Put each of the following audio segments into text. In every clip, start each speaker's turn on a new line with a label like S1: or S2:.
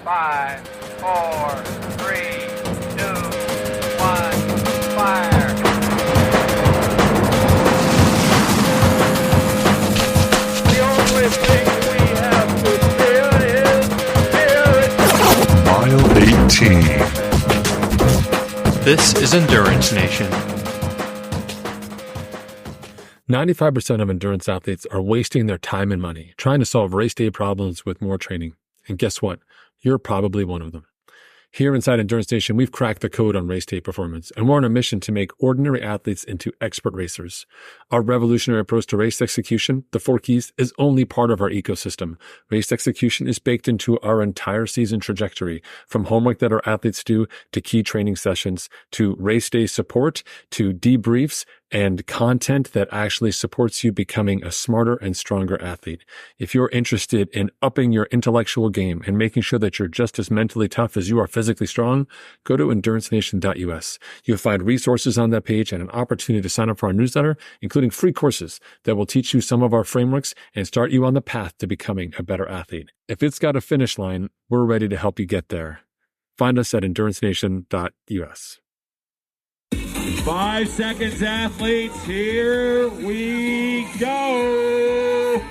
S1: 5, 4, 3, 2, 1, fire. The only thing we have to fear is fear.
S2: Mile 18.
S3: This is Endurance Nation.
S4: 95% of endurance athletes are wasting their time and money trying to solve race day problems with more training. And guess what? You're probably one of them. Here inside Endurance Nation, we've cracked the code on race day performance, and we're on a mission to make ordinary athletes into expert racers. Our revolutionary approach to race execution, the 4 keys, is only part of our ecosystem. Race execution is baked into our entire season trajectory, from homework that our athletes do, to key training sessions, to race day support, to debriefs, and content that actually supports you becoming a smarter and stronger athlete. If you're interested in upping your intellectual game and making sure that you're just as mentally tough as you are physically strong, go to endurancenation.us. You'll find resources on that page and an opportunity to sign up for our newsletter, including free courses that will teach you some of our frameworks and start you on the path to becoming a better athlete. If it's got a finish line, we're ready to help you get there. Find us at endurancenation.us.
S5: 5 seconds, athletes. Here we go.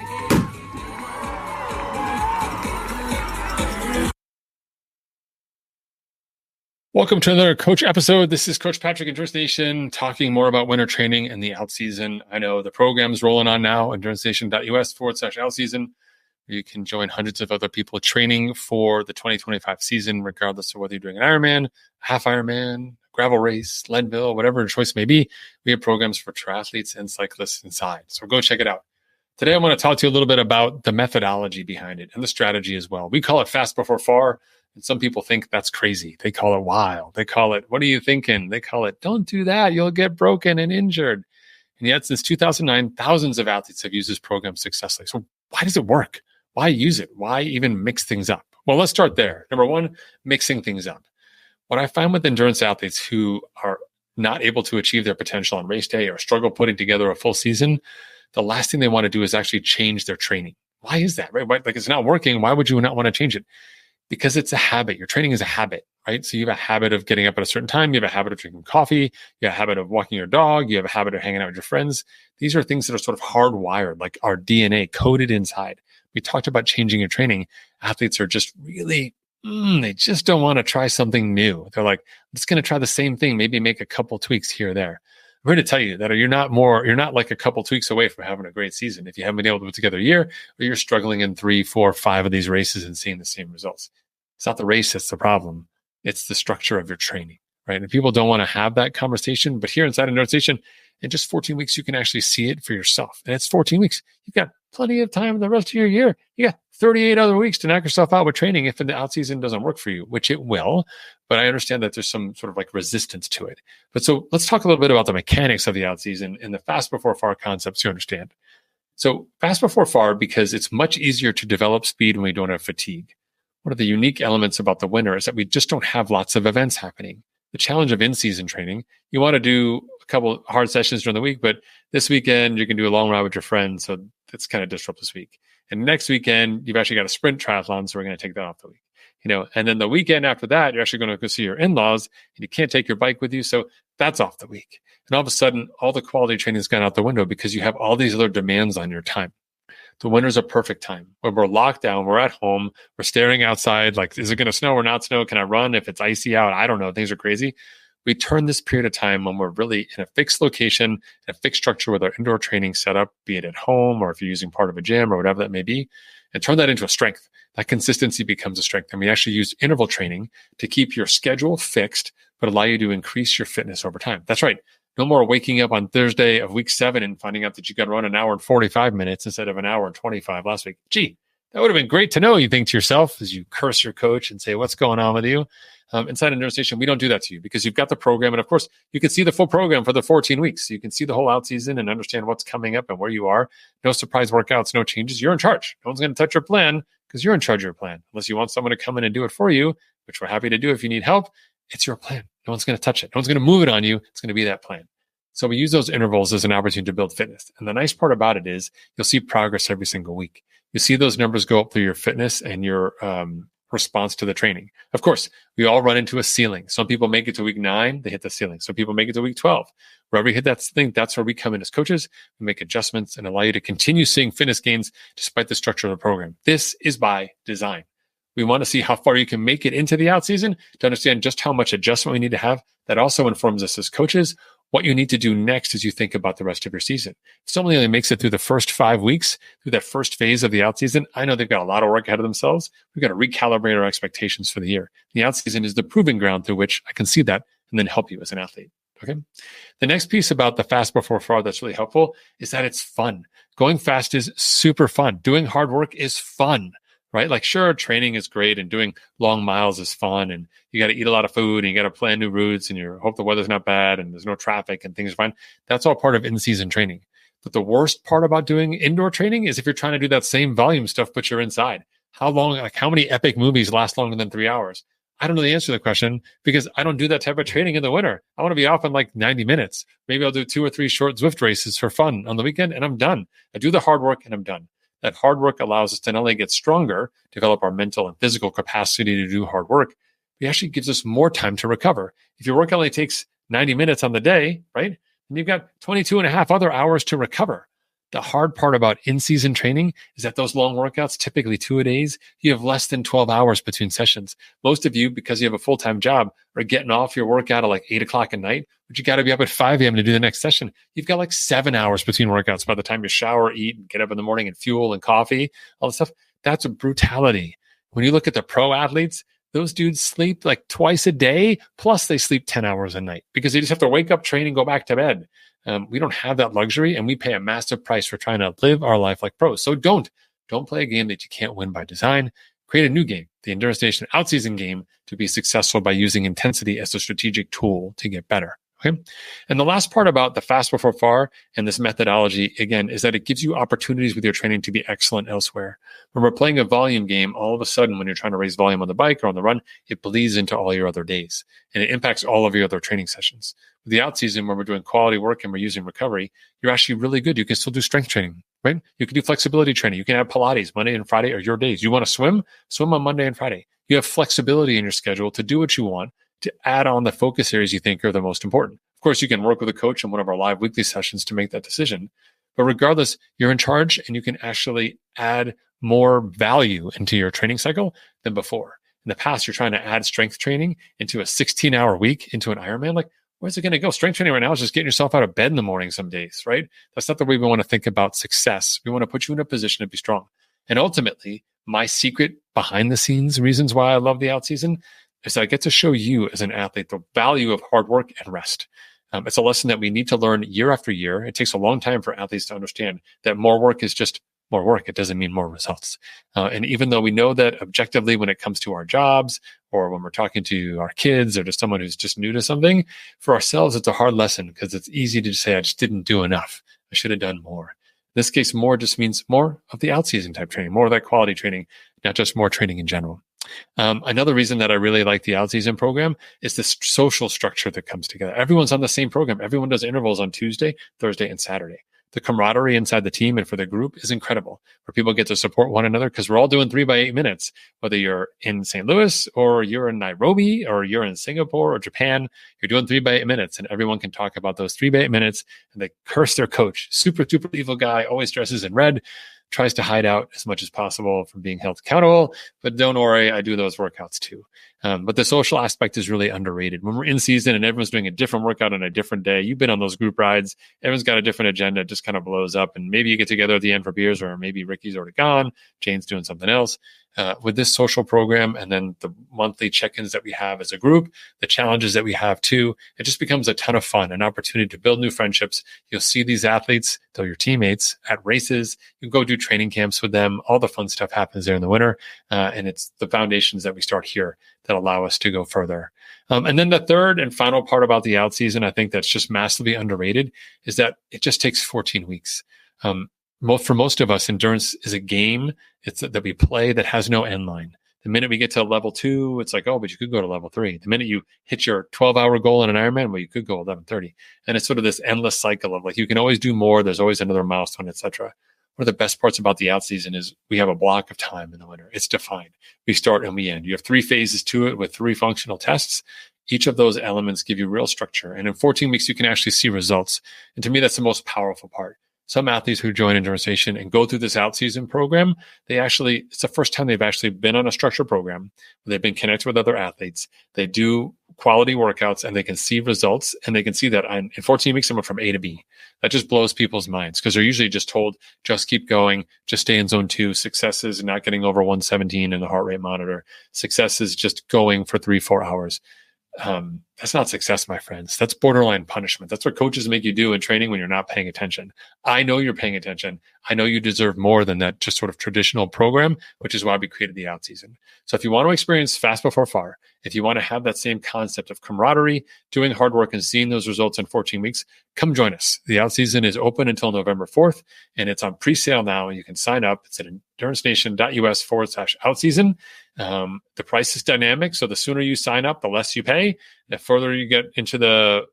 S3: Welcome to another Coach episode. This is Coach Patrick, Endurance Nation, talking more about winter training and the out season. I know the program's rolling on now, endurancenation.us/out season. You can join hundreds of other people training for the 2025 season, regardless of whether you're doing an Ironman, a half Ironman, gravel race, Leadville, whatever your choice may be. We have programs for triathletes and cyclists inside. So go check it out. Today, I want to talk to you a little bit about the methodology behind it and the strategy as well. We call it fast before far, and some people think that's crazy. They call it wild. They call it, what are you thinking? They call it, don't do that. You'll get broken and injured. And yet, since 2009, thousands of athletes have used this program successfully. So why does it work? Why use it? Why even mix things up? Well, let's start there. Number one, mixing things up. What I find with endurance athletes who are not able to achieve their potential on race day or struggle putting together a full season, the last thing they want to do is actually change their training. Why is that, right? Like, it's not working. Why would you not want to change it? Because it's a habit. Your training is a habit, right? So you have a habit of getting up at a certain time. You have a habit of drinking coffee. You have a habit of walking your dog. You have a habit of hanging out with your friends. These are things that are sort of hardwired, like our DNA coded inside. We talked about changing your training. Athletes are just really, they just don't want to try something new. They're like, I'm just going to try the same thing, maybe make a couple tweaks here or there. I'm here to tell you that you're not like a couple tweaks away from having a great season. If you haven't been able to put together a year, or you're struggling in 3, 4, 5 of these races and seeing the same results. It's not the race that's the problem. It's the structure of your training, right? And people don't want to have that conversation, but here inside Endurance Nation, in just 14 weeks, you can actually see it for yourself. And it's 14 weeks. You've got plenty of time the rest of your year. You got 38 other weeks to knock yourself out with training if the out season doesn't work for you, which it will. But I understand that there's some sort of like resistance to it. But so let's talk a little bit about the mechanics of the out season and the fast before far concepts you understand. So fast before far, because it's much easier to develop speed when we don't have fatigue. One of the unique elements about the winter is that we just don't have lots of events happening. The challenge of in-season training, you want to do a couple hard sessions during the week, but this weekend you can do a long ride with your friends, so that's kind of disrupt this week. And next weekend, you've actually got a sprint triathlon, so we're going to take that off the week. And then the weekend after that, you're actually going to go see your in-laws, and you can't take your bike with you, so that's off the week. And all of a sudden, all the quality training has gone out the window because you have all these other demands on your time. The winter's a perfect time when we're locked down, we're at home, we're staring outside, like, is it going to snow or not snow? Can I run if it's icy out? I don't know. Things are crazy. We turn this period of time when we're really in a fixed location, a fixed structure with our indoor training set up, be it at home or if you're using part of a gym or whatever that may be, and turn that into a strength. That consistency becomes a strength. And we actually use interval training to keep your schedule fixed, but allow you to increase your fitness over time. That's right. No more waking up on Thursday of week 7 and finding out that you got to run an hour and 45 minutes instead of an hour and 25 last week. Gee, that would have been great to know, you think to yourself as you curse your coach and say, what's going on with you? Inside Endurance Nation, we don't do that to you because you've got the program. And of course, you can see the full program for the 14 weeks. So you can see the whole out season and understand what's coming up and where you are. No surprise workouts, no changes. You're in charge. No one's going to touch your plan because you're in charge of your plan. Unless you want someone to come in and do it for you, which we're happy to do if you need help. It's your plan. No one's going to touch it. No one's going to move it on you. It's going to be that plan. So we use those intervals as an opportunity to build fitness. And the nice part about it is you'll see progress every single week. You see those numbers go up through your fitness and your response to the training. Of course, we all run into a ceiling. Some people make it to week 9, they hit the ceiling. Some people make it to week 12. Wherever you hit that ceiling, that's where we come in as coaches. We make adjustments and allow you to continue seeing fitness gains despite the structure of the program. This is by design. We want to see how far you can make it into the out season to understand just how much adjustment we need to have. That also informs us as coaches what you need to do next as you think about the rest of your season. If someone only makes it through the first 5 weeks, through that first phase of the out season, I know they've got a lot of work ahead of themselves. We've got to recalibrate our expectations for the year. The out season is the proving ground through which I can see that and then help you as an athlete. Okay. The next piece about the fast before far that's really helpful is that it's fun. Going fast is super fun. Doing hard work is fun. Right? Like, sure, training is great and doing long miles is fun, and you got to eat a lot of food and you got to plan new routes and you hope the weather's not bad and there's no traffic and things are fine. That's all part of in-season training. But the worst part about doing indoor training is if you're trying to do that same volume stuff, but you're inside. How long, like how many epic movies last longer than 3 hours? I don't know the answer to the question because I don't do that type of training in the winter. I want to be off in like 90 minutes. Maybe I'll do 2 or 3 short Zwift races for fun on the weekend and I'm done. I do the hard work and I'm done. That hard work allows us to not only get stronger, develop our mental and physical capacity to do hard work, but it actually gives us more time to recover. If your work only takes 90 minutes on the day, right, then you've got 22 and a half other hours to recover. The hard part about in-season training is that those long workouts, typically 2-a-days, you have less than 12 hours between sessions. Most of you, because you have a full-time job, are getting off your workout at like 8 o'clock at night, but you got to be up at 5 a.m. to do the next session. You've got like 7 hours between workouts by the time you shower, eat, and get up in the morning and fuel and coffee, all this stuff. That's a brutality. When you look at the pro athletes, those dudes sleep like twice a day, plus they sleep 10 hours a night because they just have to wake up, train, and go back to bed. We don't have that luxury, and we pay a massive price for trying to live our life like pros. So don't play a game that you can't win by design. Create a new game, the Endurance Nation outseason game, to be successful by using intensity as a strategic tool to get better. Okay. And the last part about the fast before far and this methodology, again, is that it gives you opportunities with your training to be excellent elsewhere. When we're playing a volume game, all of a sudden, when you're trying to raise volume on the bike or on the run, it bleeds into all your other days and it impacts all of your other training sessions. With the out season, when we're doing quality work and we're using recovery, you're actually really good. You can still do strength training, right? You can do flexibility training. You can have Pilates. Monday and Friday are your days. You want to swim? Swim on Monday and Friday. You have flexibility in your schedule to do what you want, to add on the focus areas you think are the most important. Of course, you can work with a coach in one of our live weekly sessions to make that decision. But regardless, you're in charge and you can actually add more value into your training cycle than before. In the past, you're trying to add strength training into a 16-hour week into an Ironman. Like, where's it going to go? Strength training right now is just getting yourself out of bed in the morning some days, right? That's not the way we want to think about success. We want to put you in a position to be strong. And ultimately, my secret behind the scenes reasons why I love the out season is that I get to show you as an athlete the value of hard work and rest. It's a lesson that we need to learn year after year. It takes a long time for athletes to understand that more work is just more work. It doesn't mean more results. And even though we know that objectively when it comes to our jobs or when we're talking to our kids or to someone who's just new to something, for ourselves, it's a hard lesson because it's easy to say, I just didn't do enough. I should have done more. In this case, more just means more of the out-season type training, more of that quality training, not just more training in general. Another reason that I really like the out-season program is the social structure that comes together. Everyone's on the same program. Everyone does intervals on Tuesday, Thursday, and Saturday. The camaraderie inside the team and for the group is incredible, where people get to support one another because we're all doing 3x8 minutes, whether you're in St. Louis or you're in Nairobi or you're in Singapore or Japan, you're doing 3x8 minutes and everyone can talk about those 3x8 minutes and they curse their coach. Super evil guy, always dresses in red, tries to hide out as much as possible from being held accountable. But don't worry, I do those workouts too. But the social aspect is really underrated. When we're in season and everyone's doing a different workout on a different day, you've been on those group rides, everyone's got a different agenda, it just kind of blows up. And maybe you get together at the end for beers, or maybe Ricky's already gone, Jane's doing something else. With this social program and then the monthly check-ins that we have as a group, the challenges that we have too, it just becomes a ton of fun, an opportunity to build new friendships. You'll see these athletes, they're your teammates at races. You go do training camps with them. All the fun stuff happens there in the winter. And it's the foundations that we start here that allow us to go further. And then the third and final part about the out season, I think that's just massively underrated, is that it just takes 14 weeks. For most of us, endurance is a game that we play that has no end line. The minute we get to level 2, it's like, oh, but you could go to level 3. The minute you hit your 12-hour goal in an Ironman, well, you could go 11:30. And it's sort of this endless cycle of like, you can always do more. There's always another milestone, etc. one of the best parts about the out season is we have a block of time in the winter. It's defined. We start and we end. You have 3 phases to it with 3 functional tests. Each of those elements give you real structure. And in 14 weeks, you can actually see results. And to me, that's the most powerful part. Some athletes who join Endurance Nation and go through this out-season program, it's the first time they've actually been on a structured program. They've been connected with other athletes. They do quality workouts and they can see results. And they can see that in 14 weeks, someone from A to B. That just blows people's minds because they're usually just told, just keep going, just stay in zone 2. Success is not getting over 117 in the heart rate monitor. Success is just going for 3-4 hours. That's not success, my friends. That's borderline punishment. That's what coaches make you do in training when you're not paying attention. I know you're paying attention. I know you deserve more than that just sort of traditional program, which is why we created the out season. So if you want to experience fast before far, if you want to have that same concept of camaraderie, doing hard work and seeing those results in 14 weeks, come join us. The out season is open until November 4th and it's on pre-sale now. You can sign up. It's at endurancenation.us/outseason. The price is dynamic. So the sooner you sign up, the less you pay. The further you get into the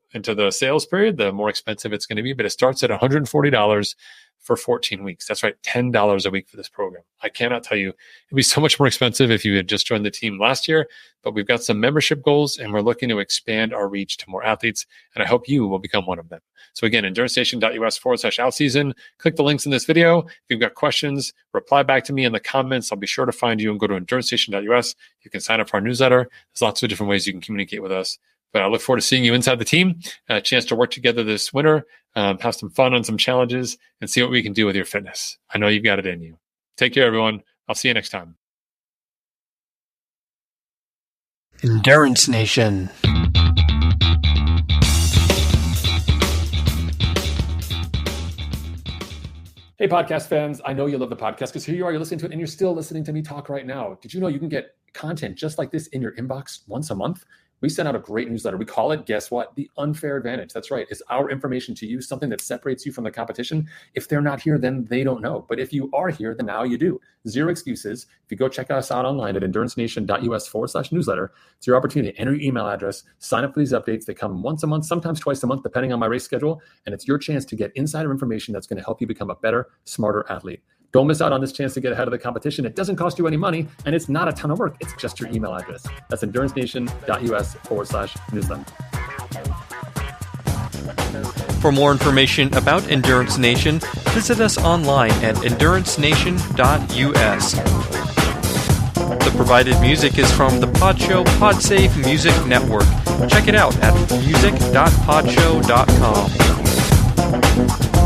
S3: sales period, the more expensive it's going to be. But it starts at $140 for 14 weeks. That's right, $10 a week for this program. I cannot tell you, it'd be so much more expensive if you had just joined the team last year. But we've got some membership goals, and we're looking to expand our reach to more athletes. And I hope you will become one of them. So again, endurancenation.us/outseason. Click the links in this video. If you've got questions, reply back to me in the comments. I'll be sure to find you and go to endurancenation.us. You can sign up for our newsletter. There's lots of different ways you can communicate with us. But I look forward to seeing you inside the team, a chance to work together this winter, have some fun on some challenges, and see what we can do with your fitness. I know you've got it in you. Take care, everyone. I'll see you next time.
S2: Endurance Nation.
S4: Hey, podcast fans. I know you love the podcast because here you are, you're listening to it and you're still listening to me talk right now. Did you know you can get content just like this in your inbox once a month? We send out a great newsletter. We call it, guess what? The Unfair Advantage. That's right. It's our information to you, something that separates you from the competition. If they're not here, then they don't know. But if you are here, then now you do. Zero excuses. If you go check us out online at endurancenation.us/newsletter, it's your opportunity to enter your email address, sign up for these updates. They come once a month, sometimes twice a month, depending on my race schedule. And it's your chance to get insider information that's going to help you become a better, smarter athlete. Don't miss out on this chance to get ahead of the competition. It doesn't cost you any money, and it's not a ton of work. It's just your email address. That's endurancenation.us/newsletter.
S2: For more information about Endurance Nation, visit us online at endurancenation.us. The provided music is from the Podshow Podsafe Music Network. Check it out at music.podshow.com.